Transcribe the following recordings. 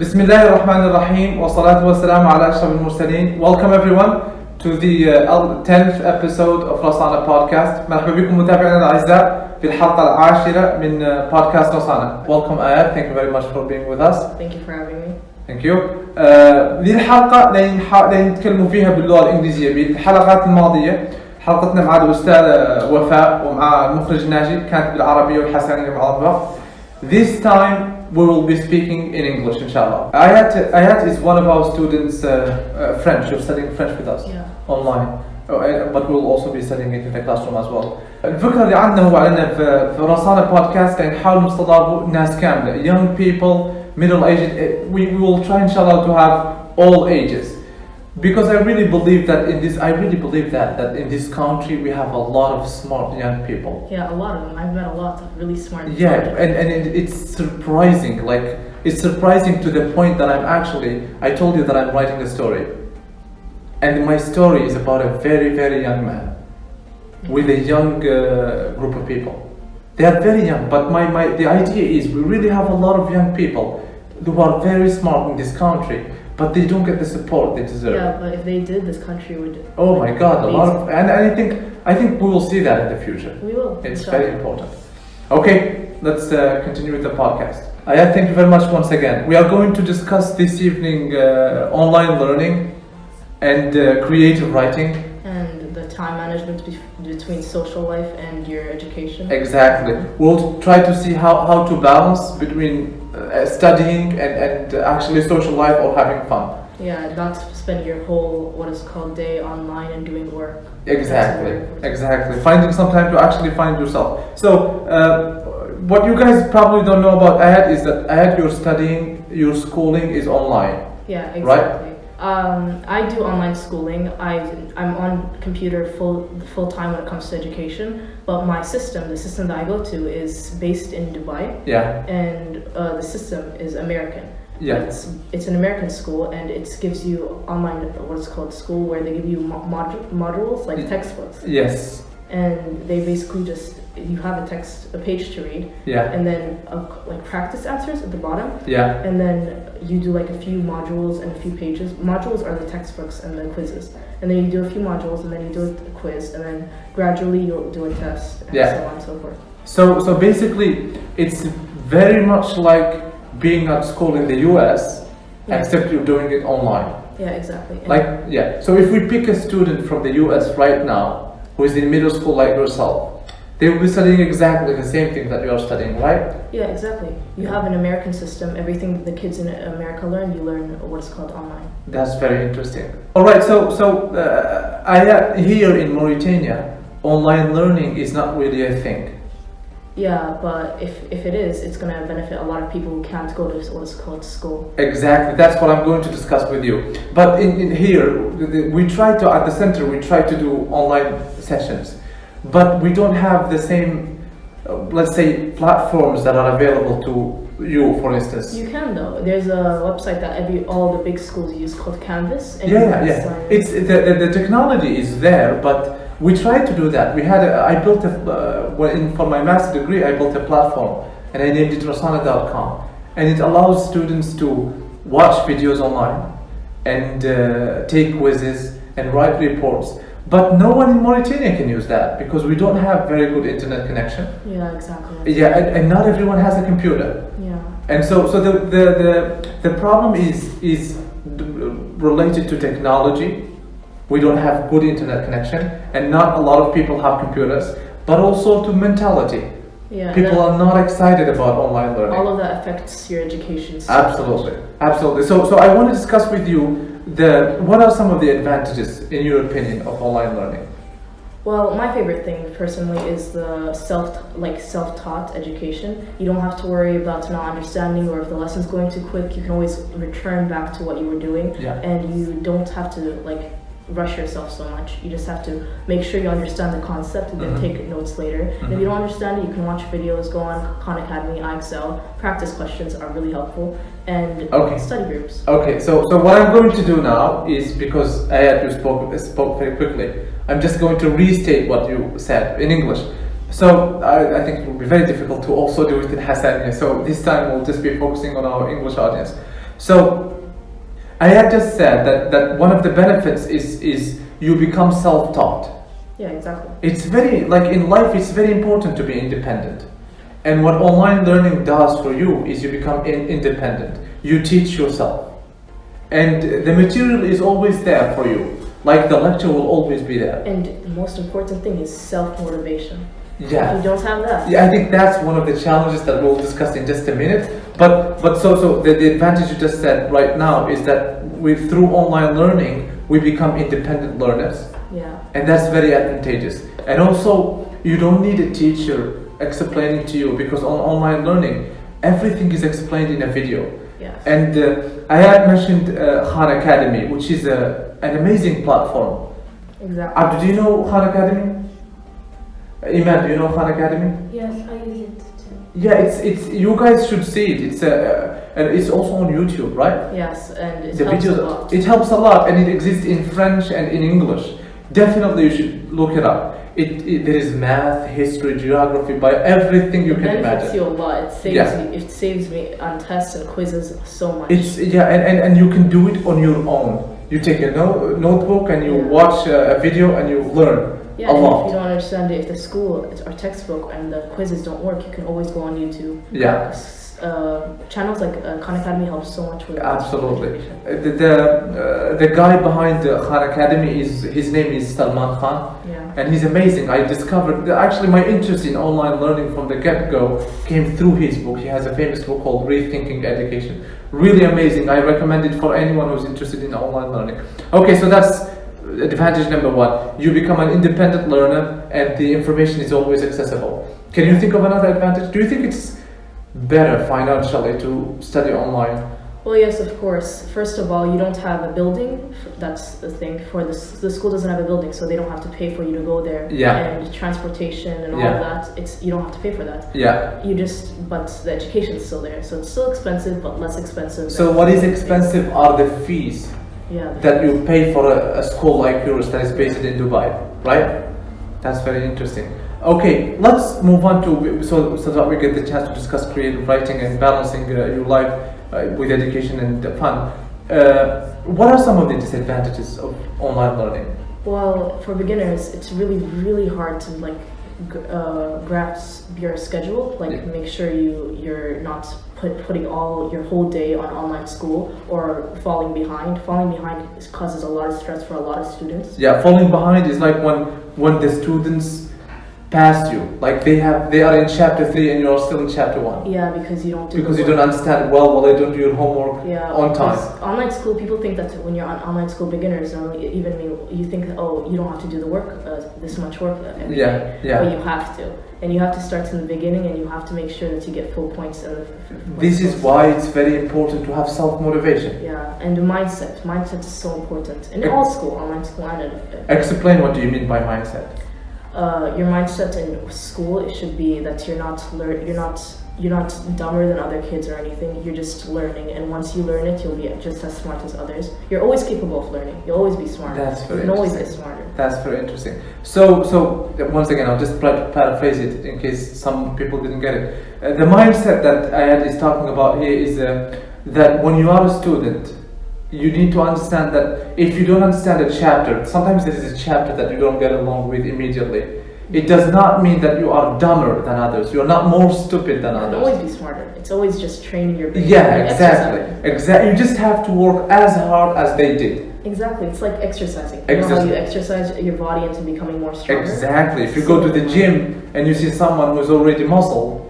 بسم الله الرحمن الرحيم والصلاة والسلام على أشرف المرسلين. Welcome everyone to the 10th episode of Rassana podcast. مرحبا بكم متابعينا الأعزاء في الحلقة العاشرة من podcast Rassana. Welcome آيات, thank you very much for being with us. Thank you for having me. Thank you. ذي الحلقة نتكلم فيها باللغة الإنجليزية. بالحلقات الماضية حلقتنا مع الأستاذ وفاء ومع المخرج ناجي كانت بالعربية والحسنية مع بعض. This time we will be speaking in English, inshallah. Ayat is one of our students, French. You're studying French with us online, but we'll also be studying it in the classroom as well. الفكرة اللي عندنا هو عندنا في رسانة بودكاست نحاول نستضيف ناس كاملة, young people, middle aged. We will try, inshallah, to have all ages. Because I really believe that in this country we have a lot of smart young people. Yeah, a lot of them. I've met a lot of really smart. Yeah, and it's surprising. Like it's surprising to the point that I told you that I'm writing a story, and my story is about a very very young man with a young group of people. They are very young, but the idea is we really have a lot of young people who are very smart in this country. But they don't get the support they deserve. Yeah, but if they did, this country would. Oh my God, a lot of, and I think we will see that in the future. We will. It's very important. Okay, let's continue with the podcast. Ayat, thank you very much once again. We are going to discuss this evening online learning and creative writing. And the time management between social life and your education. Exactly. We'll try to see how to balance between studying and actually social life or having fun. Yeah, not spend your whole day online and doing work. Exactly. Finding some time to actually find yourself. So, what you guys probably don't know about Ayat is that Ayat, your schooling is online. Yeah, exactly. Right? I do online schooling. I'm on computer full time when it comes to education. But the system that I go to is based in Dubai. Yeah. And the system is American. Yeah. It's an American school, and it gives you online school where they give you modules like textbooks. Yes. And they basically you have a page to read. Yeah. And then like practice answers at the bottom. Yeah. And then you do like a few modules and a few pages. Modules are the textbooks and the quizzes. And then you do a few modules and then you do a quiz, and then gradually you'll do a test and so on and so forth. So basically it's very much like being at school in the US, except you're doing it online. Yeah, exactly. So if we pick a student from the US right now who is in middle school like yourself, they will be studying exactly the same thing that you are studying, right? Yeah, exactly. You have an American system. Everything that the kids in America learn, you learn what's called online. That's very interesting. All right, so here in Mauritania, online learning is not really a thing. Yeah, but if it is, it's going to benefit a lot of people who can't go to what's called school. Exactly, that's what I'm going to discuss with you. But in here, at the center, we try to do online sessions. But we don't have the same, let's say, platforms that are available to you, for instance. You can though. There's a website that all the big schools use called Canvas. And It's the technology is there, but we tried to do that. For my master's degree, I built a platform and I named it Rassana.com, and it allows students to watch videos online and take quizzes and write reports. But no one in Mauritania can use that because we don't have very good internet connection. Yeah, exactly. Yeah, and not everyone has a computer. Yeah. And so the problem is related to technology. We don't have good internet connection, and not a lot of people have computers. But also to mentality. Yeah. People are not excited about online learning. All of that affects your education. Absolutely. So I want to discuss with you what are some of the advantages, in your opinion, of online learning? Well, my favorite thing personally is the self-taught education. You don't have to worry about not understanding, or if the lesson's going too quick, you can always return back to what you were doing. Yeah. And you don't have to rush yourself so much. You just have to make sure you understand the concept and then take notes later. And if you don't understand it, you can watch videos, go on Khan Academy, IXL. Practice questions are really helpful, and study groups. Okay, so what I'm going to do now is, because Ayat, you spoke very quickly, I'm just going to restate what you said in English. So I think it will be very difficult to also do it in Hassaniya. So this time we'll just be focusing on our English audience. So Ayat just said that one of the benefits is you become self-taught. Yeah, exactly. It's very, like in life, it's very important to be independent. And what online learning does for you is you become independent. You teach yourself. And the material is always there for you. Like the lecture will always be there. And the most important thing is self-motivation. Yeah. If you don't have that. Yeah, I think that's one of the challenges that we'll discuss in just a minute. But so the advantage you just said right now is that through online learning, we become independent learners. Yeah. And that's very advantageous. And also, you don't need a teacher explaining to you, because on online learning, everything is explained in a video. Yes. And Ayat mentioned Khan Academy, which is an amazing platform. Exactly. Abdu, do you know Khan Academy? Iman, do you know Khan Academy? Yes, I use it too. Yeah, it's you guys should see it. And it's also on YouTube, right? Yes, and it The helps videos, a lot. it helps a lot, and it exists in French and in English. Definitely, you should look it up. There is math, history, geography, by everything you can benefits imagine. you a lot. It saves Yeah. me. It saves me on tests and quizzes so much. And you can do it on your own. You take a notebook and you watch a video and you learn yeah, a and lot. if you don't understand it, if the school or textbook and the quizzes don't work, you can always go on YouTube. Yeah. Channels like Khan Academy help so much with Absolutely. education. The guy behind the Khan Academy his name is Salman Khan. Yeah. And he's amazing. I discovered actually my interest in online learning from the get-go came through his book. He has a famous book called Rethinking Education. Really amazing. I recommend it for anyone who's interested in online learning. Okay, so that's advantage number one. You become an independent learner and the information is always accessible. Can you think of another advantage? Do you think it's better financially to study online? Well, yes, of course. First of all, you don't have a building. That's the thing. For the school doesn't have a building, so they don't have to pay for you to go there. Yeah. And transportation and all of that. You don't have to pay for that. Yeah. But the education's still there, so it's still expensive, but less expensive. So what is expensive are the fees that you pay for a school like yours that is based in Dubai, right? That's very interesting. Okay, let's move on to so that we get the chance to discuss creative writing and balancing your life with education and fun. What are some of the disadvantages of online learning? Well, for beginners, it's really, really hard to grasp your schedule. Make sure you're not putting all your whole day on online school or falling behind. Falling behind causes a lot of stress for a lot of students. Yeah, falling behind is like when the students past you, like they are in chapter 3 and you're still in chapter 1. Yeah, because you don't understand well they don't do your homework on time. Online school, people think that when you're on online school, beginners normally, even me, you think you don't have to do the work, this much work every day. But you have to, and you have to start from the beginning, and you have to make sure that you get full points. This is why it's very important to have self-motivation. Yeah, and the mindset is so important in all school, online school and explain what do you mean by mindset. Your mindset in school, it should be that you're not dumber than other kids or anything. You're just learning, and once you learn it, you'll be just as smart as others. You're always capable of learning. You'll always be smarter. That's very interesting. You can always get smarter. That's very interesting. So once again, I'll just paraphrase it in case some people didn't get it. The mindset that Ayat is talking about here is that when you are a student, you need to understand that if you don't understand a chapter, sometimes there is a chapter that you don't get along with immediately. It does not mean that you are dumber than others. You are not more stupid than others. You can always be smarter. It's always just training your brain. Yeah, exactly. You just have to work as hard as they did. Exactly. It's like exercising. You know how you exercise your body into becoming more stronger? Exactly. If you go to the gym and you see someone who's already muscle,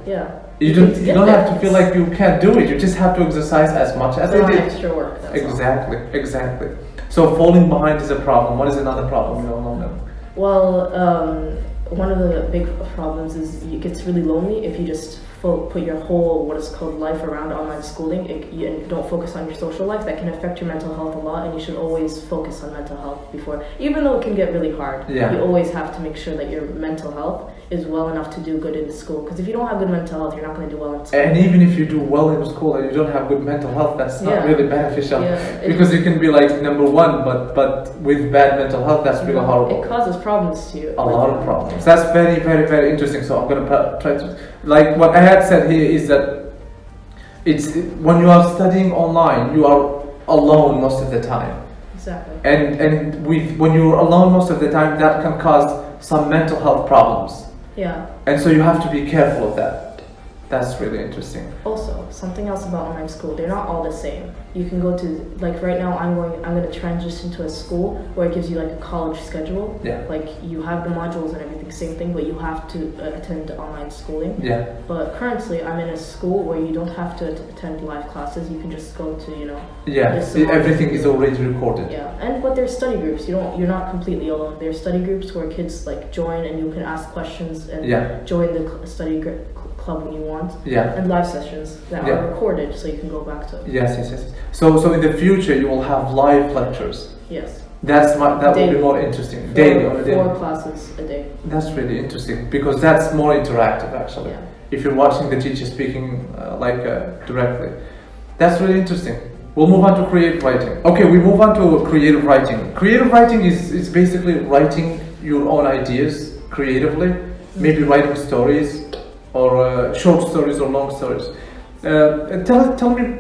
you don't have to feel like you can't do it. You just have to exercise as much as they did. Extra work. Exactly. So falling behind is a problem. What is another problem? You don't know. Well, one of the big problems is it gets really lonely if you just put your whole life around online schooling and don't focus on your social life. That can affect your mental health a lot, and you should always focus on mental health before, even though it can get really hard. You always have to make sure that your mental health is well enough to do good in school, because if you don't have good mental health, you're not going to do well in school. And even if you do well in school and you don't have good mental health, that's not really beneficial, because you can be like number one, but with bad mental health, that's really horrible. It causes problems to you. A lot of problems. That's very, very, very interesting. So I'm going to try to, like what I had said here is that It's when you are studying online, you are alone most of the time. Exactly. And when you're alone most of the time, that can cause some mental health problems. Yeah. And so you have to be careful of that. That's really interesting. Also, something else about online school, they're not all the same. You can go to, like right now I'm going to transition to a school where it gives you like a college schedule. Yeah. Like you have the modules and everything, same thing, but you have to attend online schooling. Yeah. But currently I'm in a school where you don't have to attend live classes. You can just go to, Yeah, everything is already recorded. Yeah, but there's study groups. You're not completely alone. There's study groups where kids like join and you can ask questions and join the study club when you want. Yeah. And live sessions that are recorded so you can go back to it. Yes. So in the future you will have live lectures. Yes. That will be more interesting. Daily on a day. 4 classes a day. That's really interesting because that's more interactive actually. Yeah. If you're watching the teacher speaking directly. That's really interesting. We'll move on to creative writing. Okay, we move on to creative writing. Creative writing is basically writing your own ideas creatively, maybe writing stories or short stories or long stories. Tell me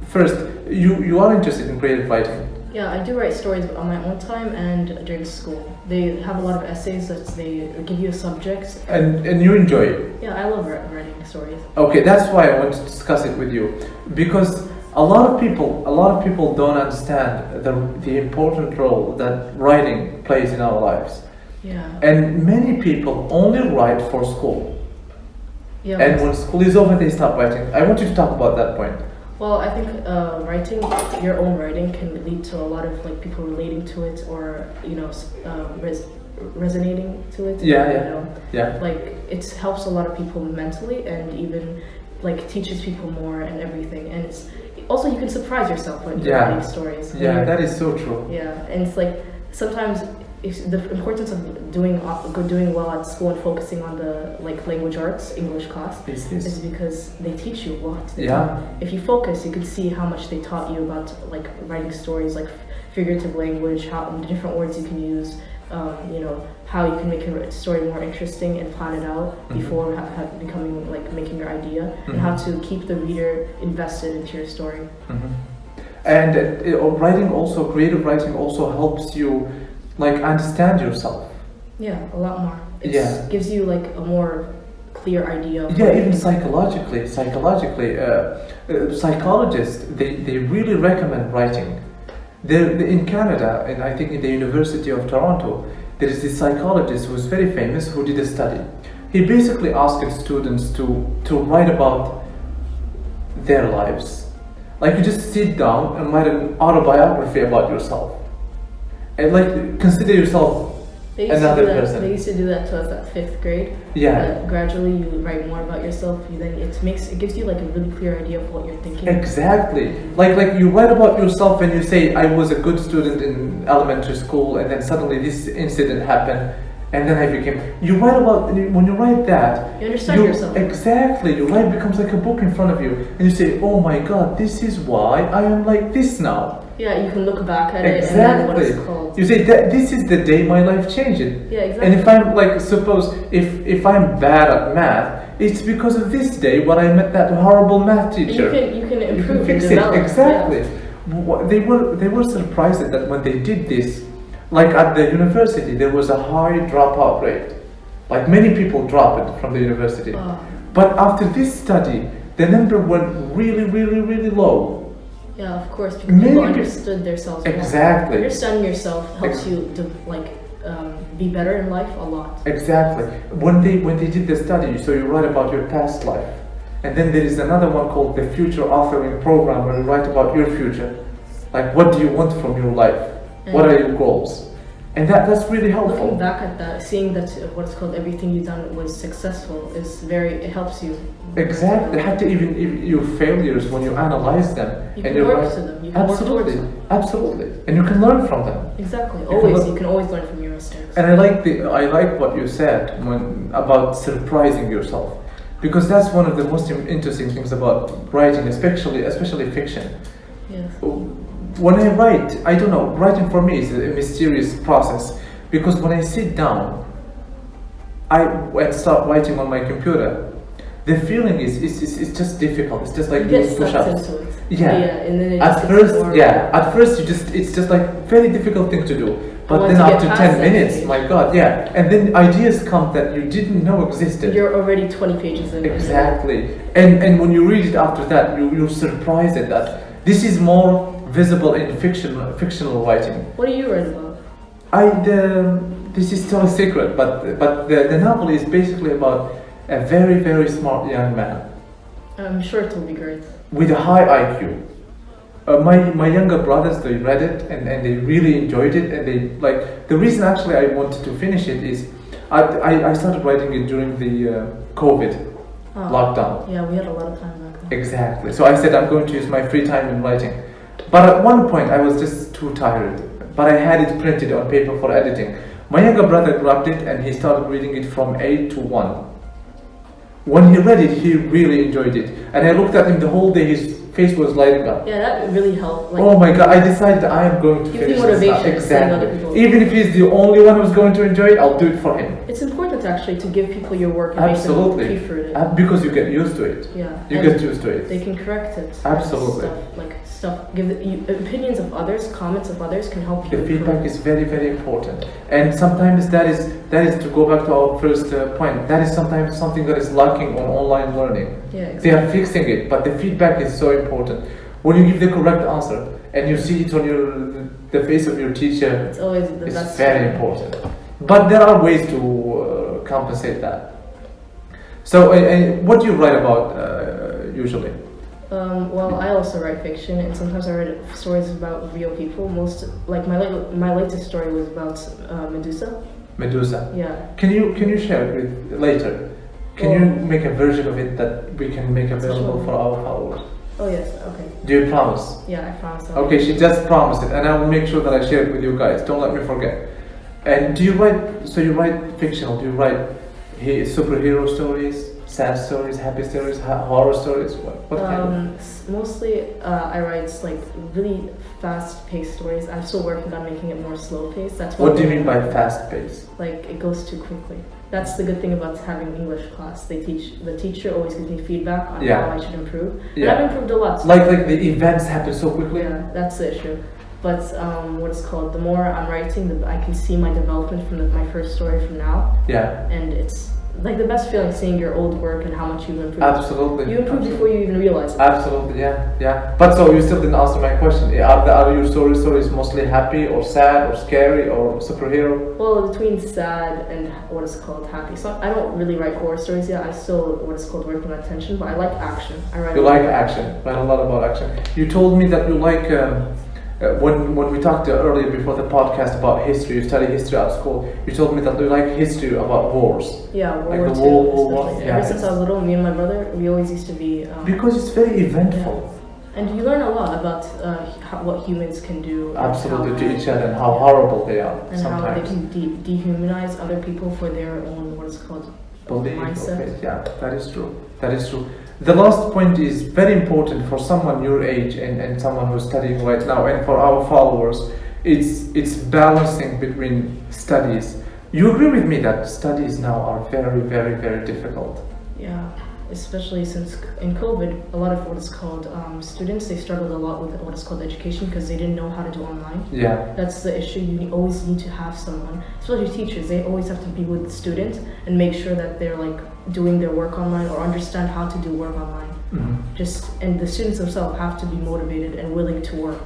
first, you are interested in creative writing? Yeah, I do write stories on my own time and during school. They have a lot of essays that they give you a subject. And you enjoy it? Yeah, I love writing stories. Okay, that's why I want to discuss it with you, because a lot of people don't understand the important role that writing plays in our lives. Yeah. And many people only write for school. Yeah. And when school is over, they stop writing. I want you to talk about that point. Well, I think writing your own writing can lead to a lot of like people relating to it or resonating to it. Yeah. Like it helps a lot of people mentally and even like teaches people more and everything. And it's also you can surprise yourself when you're writing stories. Yeah, that is so true. Yeah, and it's like sometimes the importance of doing well at school and focusing on the like language arts English class is because they teach you a lot. If you focus, you can see how much they taught you about like writing stories, like figurative language, how the different words you can use, how you can make a story more interesting and plan it out before becoming like making your idea, and how to keep the reader invested into your story. And creative writing also helps you like understand yourself. Yeah, a lot more. It gives you like a more clear idea of even psychologically, psychologists they really recommend writing. In Canada, and I think in the University of Toronto, there is this psychologist who is very famous who did a study. He basically asked students to write about their lives. Like you just sit down and write an autobiography about yourself. And like consider yourself another person. They used to do that to us at 5th grade. Yeah. Gradually, you write more about yourself. It gives you like a really clear idea of what you're thinking. Exactly. Like you write about yourself and you say, I was a good student in elementary school, and then suddenly this incident happened, and then I became. You write about when you write that. You understand yourself. Exactly. Your life becomes like a book in front of you, and you say, oh my God, this is why I am like this now. Yeah, you can look back at it and then what it's called. You say that this is the day my life changed. Yeah, exactly. And if I'm like, suppose if I'm bad at math, it's because of this day when I met that horrible math teacher. You can improve and develop. Exactly. Yeah. They were surprised that when they did this, like at the university, there was a high dropout rate. Like many people dropped from the university. But after this study, the number went really, really, really low. Yeah, of course, because people understood themselves. Exactly. Understanding yourself helps you to be better in life a lot. Exactly. When they did the study, so you write about your past life, and then there is another one called the Future Authoring Program, where you write about your future. Like, what do you want from your life? What are your goals? And that's really helpful. Looking back at that, seeing that what's called everything you've done was successful it helps you. Exactly. Even if your failures, when you analyze them, you can work to them. You can work towards them. Absolutely. And you can learn from them. Exactly. You can always learn from your mistakes. And I like what you said about surprising yourself, because that's one of the most interesting things about writing, especially fiction. Yes. When I write, I don't know, writing for me is a mysterious process, because when I sit down and start writing on my computer, the feeling is it's just difficult. It's just like You doing get sucked push-ups. into it. Yeah. And then it At just first, gets more at first it's just like very difficult thing to do. But once then you get after past 10 that minutes, stage, my God, and then ideas come that you didn't know existed. you're already 20 pages in. Exactly. And when you read it after that, you're surprised at that. This is more visible in fictional writing. What do you write about? This is still a secret, but the novel is basically about a very, very smart young man I'm sure it will be great. with a high IQ. My younger brothers, they read it and they really enjoyed it, and they like the reason actually I wanted to finish it is I started writing it during the COVID lockdown. Yeah, we had a lot of time back then. Exactly. So I said I'm going to use my free time in writing. But at one point I was just too tired. But I had it printed on paper for editing. My younger brother grabbed it and he started reading it from A to 1. When he read it, he really enjoyed it. And I looked at him the whole day, his face was lighting up. Yeah, that really helped. Like, oh my God, I decided that I am going to finish this now. Exactly. Even if he's the only one who's going to enjoy it, I'll do it for him. It's important actually to give people your work and Absolutely. make them pay for it. Because you get used to it. Yeah. You get used to it. They can correct it. Absolutely. Give opinions of others, comments of others can help you. The feedback is very, very important. And sometimes that is to go back to our first point, that is sometimes something that is lacking on online learning. Yeah, exactly. They are fixing it, but the feedback is so important. When you give the correct answer and you see it on the face of your teacher, it's always the best. It's very important. But there are ways to compensate that. So what do you write about usually? Well, I also write fiction, and sometimes I write stories about real people. My latest story was about Medusa. Medusa. Yeah. Can you share it with later? Can you make a version of it that we can make available for our followers? Oh yes. Okay. Do you promise? Yeah, I promise. Okay, she just promised it, and I will make sure that I share it with you guys. Don't let me forget. And do you write? So you write fictional? Do you write superhero stories? Sad stories, happy stories, horror stories? What kind of? Mostly, I write like really fast-paced stories. I'm still working on making it more slow-paced. That's what do you mean by fast-paced? Like it goes too quickly. That's the good thing about having English class. The teacher always gives me feedback on how I should improve. And I've improved a lot. Like the events happen so quickly. Yeah, that's the issue. But the more I'm writing, I can see my development from my first story from now. Yeah. And it's like the best feeling seeing your old work and how much you've improved. Absolutely. You improve before you even realize it. Absolutely, yeah. But so you still didn't answer my question. Are your stories mostly happy or sad or scary or superhero? Well, between sad and happy. So I don't really write horror stories yet. I still working on tension, but I like action. You like action. Write a lot about action. You told me that you like when we talked earlier before the podcast about history, you study history at school, you told me that you like history about wars. Yeah, World War II. Ever since I was little, me and my brother, we always used to be... because it's very eventful. Yeah. And you learn a lot about what humans can do. Absolutely, to each other, and how horrible they are and sometimes. how they can dehumanize other people for their own, mindset. Yeah, that is true. The last point is very important for someone your age and someone who's studying right now, and for our followers. It's balancing between studies. You agree with me that studies now are very, very, very difficult? Yeah, especially since in COVID, a lot of students, they struggled a lot with what is called education because they didn't know how to do online. Yeah. That's the issue. You always need to have someone, especially teachers, they always have to be with the student and make sure that they're doing their work online or understand how to do work online. Mm-hmm. And the students themselves have to be motivated and willing to work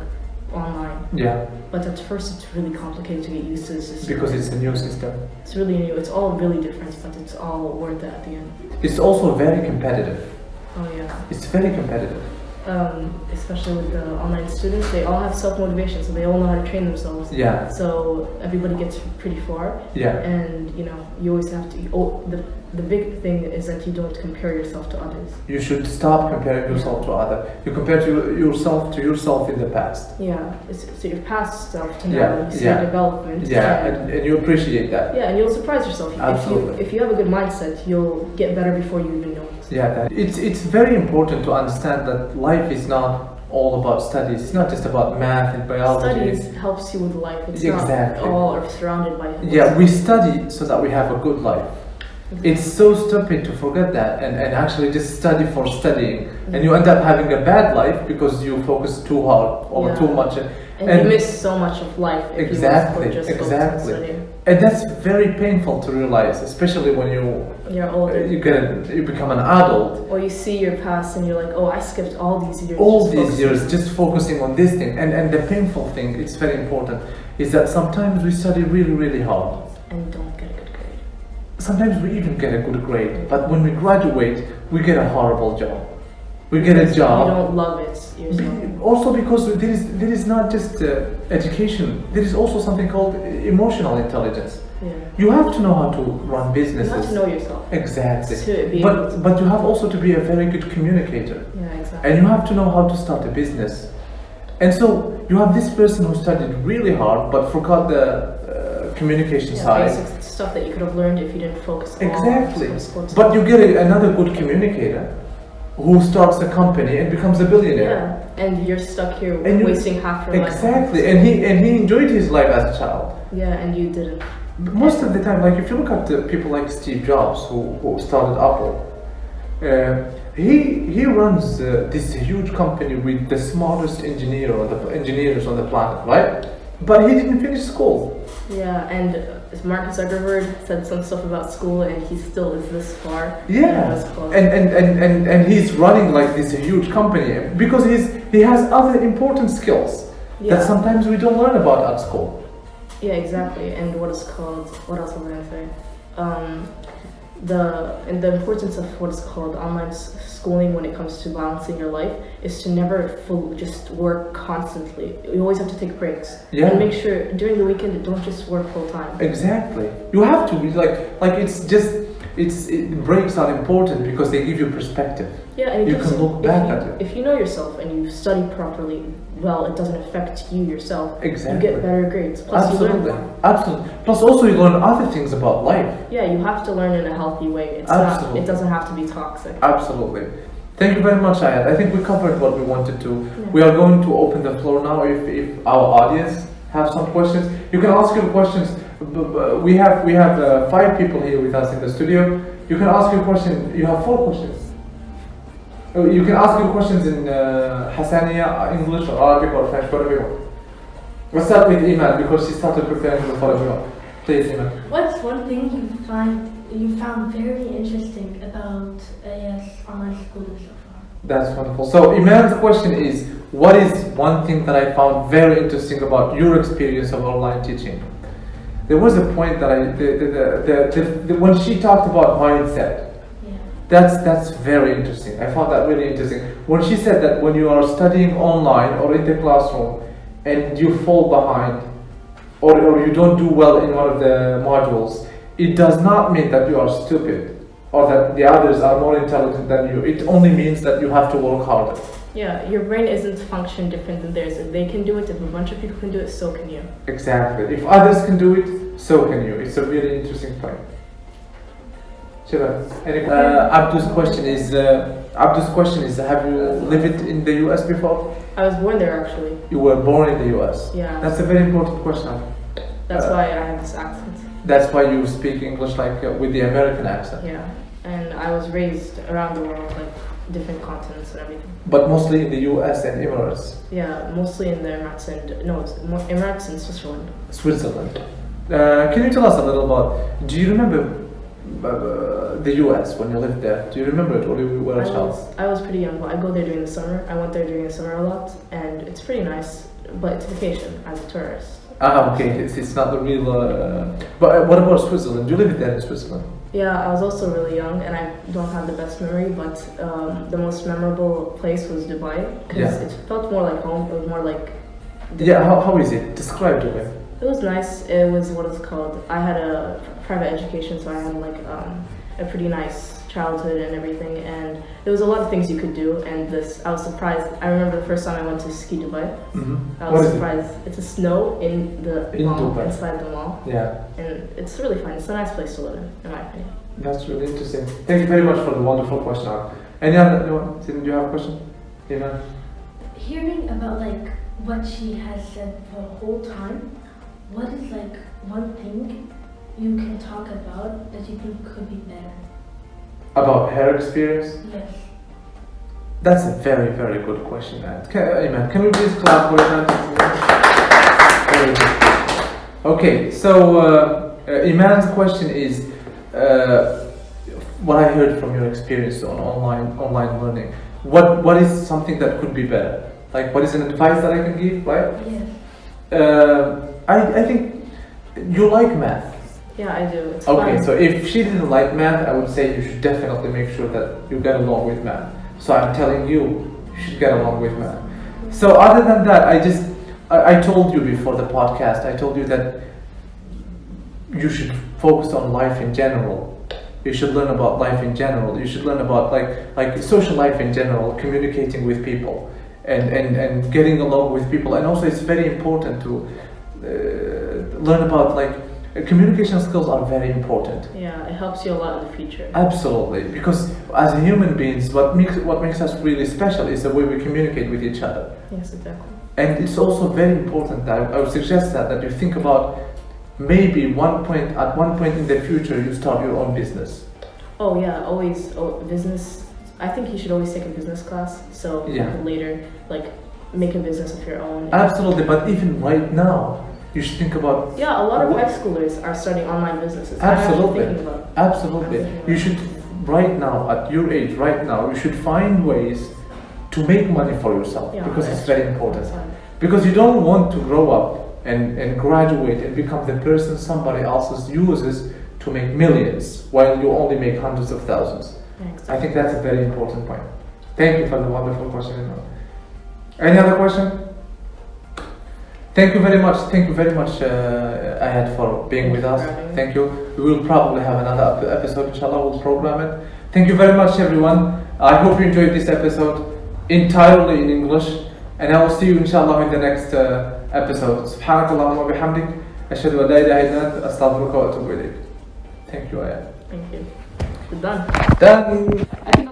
online. Yeah. But at first it's really complicated to get used to the system. Because it's a new system. It's really new. It's all really different, but it's all worth it at the end. It's also very competitive. Oh yeah. It's very competitive. Especially with the online students, they all have self-motivation, so they all know how to train themselves. Yeah. So everybody gets pretty far. Yeah. And you always have to. The big thing is that you don't compare yourself to others. You should stop comparing yourself to others. You compare yourself in the past. Yeah. So your past self to now. You see your development. Yeah. And you appreciate that. Yeah, and you'll surprise yourself. Absolutely. If you have a good mindset, you'll get better before you even know it. Yeah, it's very important to understand that life is not all about studies. It's not just about math and biology. Studies helps you with life. It's exactly. not all surrounded by. Yeah, we study so that we have a good life. It's so stupid to forget that and actually just study for studying, and you end up having a bad life because you focus too hard or too much. And you miss so much of life if you just focus on studying. And that's very painful to realize, especially when you're older. You become an adult. Or you see your past and you're like, oh, I skipped all these years. All these years just focusing on this thing. And the painful thing, it's very important, is that sometimes we study really, really hard. And don't get a good grade. Sometimes we even get a good grade, but when we graduate, we get a horrible job. We get a job. You don't love it yourself. Also because there is not just education, there is also something called emotional intelligence. Yeah. You have to know how to run businesses. You have to know yourself. Exactly. But you have also to be a very good communicator. Yeah, exactly. And you have to know how to start a business. And so you have this person who studied really hard but forgot the communication side. Basic stuff that you could have learned if you didn't focus on sports. But you get another good communicator who starts a company and becomes a billionaire. Yeah, and you're stuck here wasting half your life. Exactly, and he enjoyed his life as a child. Yeah, and you didn't. Most of the time, like if you look at people like Steve Jobs, who started Apple, he runs this huge company with the smartest engineers on the planet, right? But he didn't finish school. Yeah, and Mark Zuckerberg said some stuff about school, and he still is this far. Yeah, and he's running like this huge company because he has other important skills that sometimes we don't learn about at school. Yeah, exactly. And what else was I gonna say? The importance of what's called online schooling when it comes to balancing your life is to never just work constantly. You always have to take breaks. Yeah. And make sure during the weekend don't just work full time. Exactly. You have to be like breaks are important because they give you perspective. Yeah, and you can look back at it. If you know yourself and you study properly, well, it doesn't affect you yourself. Exactly. You get better grades. Plus you learn more. Absolutely. Plus also you learn other things about life. Yeah, you have to learn in a healthy way. It doesn't have to be toxic. Absolutely. Thank you very much, Ayat. I think we covered what we wanted to. Yeah. We are going to open the floor now if our audience have some questions. You can ask your questions. We have 5 people here with us in the studio. You can ask your question. You have 4 questions. You can ask your questions in Hassaniya, English or Arabic or French, whatever you want. We'll start with Iman because she started preparing for everyone. Please, Iman. What's one thing you found very interesting about Ayat's online schooling so far? That's wonderful. So Iman's question is, what is one thing that I found very interesting about your experience of online teaching? There was a point that when she talked about mindset, that's very interesting. I found that really interesting. When she said that when you are studying online or in the classroom and you fall behind or you don't do well in one of the modules, it does not mean that you are stupid or that the others are more intelligent than you. It only means that you have to work harder. Yeah, your brain isn't function different than theirs. If they can do it, if a bunch of people can do it, so can you. Exactly. If others can do it, so can you. It's a really interesting point. Abdu's question is, have you lived in the US before? I was born there actually. You were born in the US? Yeah. That's a very important question. That's why I have this accent. That's why you speak English like with the American accent. Yeah, and I was raised around the world, like different continents and everything. But mostly in the US and Emirates? Yeah, mostly in the Emirates Emirates and Switzerland. Switzerland. Can you tell us a little about, do you remember the US when you lived there? Do you remember it or you were a child? I was pretty young, but I go there during the summer. I went there during the summer a lot, and it's pretty nice, but it's vacation as a tourist. Okay, it's not the real... But what about Switzerland? You lived there in Switzerland? Yeah, I was also really young, and I don't have the best memory, but the most memorable place was Dubai, because it felt more like home. It was more like... Yeah, how is it? Describe Dubai. It was nice. It was what it's called. I had a private education, so I had like a pretty nice childhood and everything, and there was a lot of things you could do, and I was surprised. I remember the first time I went to ski Dubai. I was surprised. It's a snow in the mall, Dubai. Inside the mall. Yeah. And it's really fun. It's a nice place to live in my opinion. That's really interesting. Thank you very much for the wonderful question. Anyone? Do you have a question? Iman? Hearing about like what she has said for the whole time, what is like one thing you can talk about that you think could be better? About her experience? Yes. That's a very, very good question, man. Can we please clap for it? Very good. Okay, so Iman's question is what I heard from your experience on online learning. What is something that could be better? Like, what is an advice that I can give, right? Yes. I think you like math. Yeah, I do. It's Okay, fun. so if she didn't like math, I would say you should definitely make sure that you get along with math. So I'm telling you, you should get along with math. So other than that, I told you before the podcast, I told you that you should focus on life in general. You should learn about life in general. You should learn about like social life in general, communicating with people and getting along with people. And also it's very important to learn about communication skills are very important. Yeah, it helps you a lot in the future. Absolutely, because as human beings, what makes us really special is the way we communicate with each other. Yes, exactly. And it's also very important that I would suggest that you think about maybe at one point in the future you start your own business. Oh yeah, always business. I think you should always take a business class so you can later make a business of your own. Absolutely, but even right now you should think about. Yeah, a lot of high schoolers are starting online businesses. Absolutely, I'm actually thinking about. absolutely. You should right now, at your age, right now, you should find ways to make money for yourself because it's very important. Because you don't want to grow up and graduate and become the person somebody else uses to make millions while you only make hundreds of thousands. Yeah, exactly. I think that's a very important point. Thank you for the wonderful question. Any other question? Thank you very much. Thank you very much, Ayat, for being with us. Thank you. We will probably have another episode, inshallah. We'll program it. Thank you very much, everyone. I hope you enjoyed this episode entirely in English. And I will see you, inshallah, in the next episode. سبحانك اللهم وبحمدك أشهد أن لا إله إلا أنت أستغفرك وأتوب إليك. Thank you, Ayat. Thank you. We're done. Done. I think